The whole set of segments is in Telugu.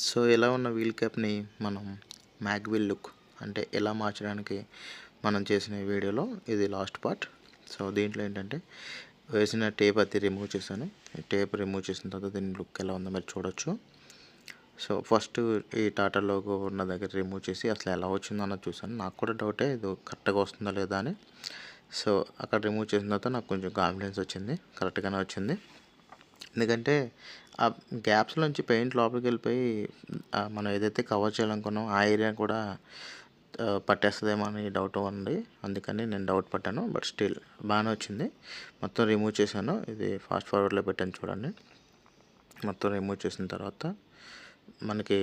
సో ఎలా ఉన్న వీల్ క్యాప్ని మనం మ్యాగ్ వీల్ లుక్ అంటే ఎలా మార్చడానికి మనం చేసిన వీడియోలో ఇది లాస్ట్ పార్ట్. సో దీంట్లో ఏంటంటే వేసిన టేప్ అది రిమూవ్ చేశాను. టేప్ రిమూవ్ చేసిన తర్వాత దీని లుక్ ఎలా ఉందో మీరు చూడొచ్చు. సో ఫస్ట్ ఈ టాటా లోగో ఉన్న దగ్గర రిమూవ్ చేసి అసలు ఎలా వచ్చిందో అన్నది చూసాను. నాకు కూడా డౌటే ఇది కరెక్ట్గా వస్తుందా లేదా అని. సో అక్కడ రిమూవ్ చేసిన తర్వాత నాకు కొంచెం కాన్ఫిడెన్స్ వచ్చింది, కరెక్ట్గానే వచ్చింది. ఎందుకంటే ఆ గ్యాప్స్లోంచి పెయింట్ లోపలికి వెళ్ళిపోయి మనం ఏదైతే కవర్ చేయాలనుకున్నామో ఆ ఏరియా కూడా పట్టేస్తుందేమో అని డౌట్ ఉంది. అందుకని నేను డౌట్ పడ్డాను. బట్ స్టిల్ బాగానే వచ్చింది. మొత్తం రిమూవ్ చేశాను. ఇది ఫాస్ట్ ఫార్వర్డ్లో పెట్టాను చూడండి. మొత్తం రిమూవ్ చేసిన తర్వాత మనకి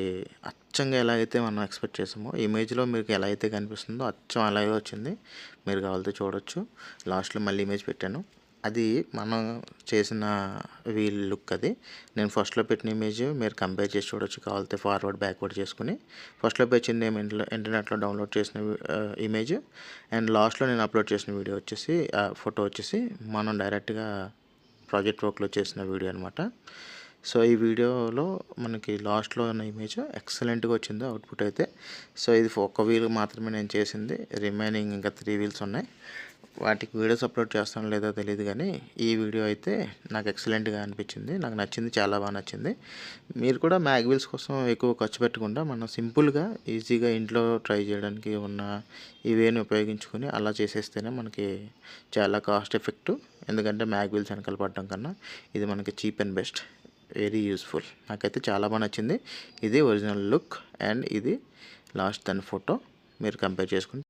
అచ్చంగా ఎలా అయితే మనం ఎక్స్పెక్ట్ చేసామో ఇమేజ్లో మీకు ఎలా అయితే కనిపిస్తుందో అచ్చం అలాగే వచ్చింది. మీరు కావాలితే చూడొచ్చు. లాస్ట్లో మళ్ళీ ఇమేజ్ పెట్టాను. అది మనం చేసిన వీల్ లుక్. అది నేను ఫస్ట్లో పెట్టిన ఇమేజ్ మీరు కంపేర్ చేసి చూడొచ్చు కావాలితే ఫార్వర్డ్ బ్యాక్వర్డ్ చేసుకుని. ఫస్ట్లో పెట్టింది ఏమి ఇంటర్నెట్లో డౌన్లోడ్ చేసిన ఇమేజ్, అండ్ లాస్ట్లో నేను అప్లోడ్ చేసిన వీడియో వచ్చేసి ఫోటో వచ్చేసి మనం డైరెక్ట్గా ప్రాజెక్ట్ వర్క్లో చేసిన వీడియో అనమాట. సో ఈ వీడియోలో మనకి లాస్ట్లో ఉన్న ఇమేజ్ ఎక్సలెంట్గా వచ్చింది అవుట్పుట్ అయితే. సో ఇది ఒక వీల్ మాత్రమే నేను చేసింది, రిమైనింగ్ ఇంకా 3 వీల్స్ ఉన్నాయి. వాటికి వీడియోస్ అప్లోడ్ చేస్తాను లేదో తెలియదు, కానీ ఈ వీడియో అయితే నాకు ఎక్సలెంట్గా అనిపించింది. నాకు నచ్చింది, చాలా బాగా నచ్చింది. మీరు కూడా మ్యాగ్ వీల్స్ కోసం ఎక్కువ ఖర్చు పెట్టకుండా మనం సింపుల్గా ఈజీగా ఇంట్లో ట్రై చేయడానికి ఉన్న ఇవేని ఉపయోగించుకొని అలా చేసేస్తేనే మనకి చాలా కాస్ట్ ఎఫెక్టివ్. ఎందుకంటే మ్యాగ్ వీల్స్ వెనకాల పడడం కన్నా ఇది మనకి cheap and best, very useful. నాకైతే చాలా బాగా నచ్చింది. ఇది ఒరిజినల్ లుక్ అండ్ ఇది లాస్ట్ దాని ఫోటో మీరు కంపేర్ చేసుకుని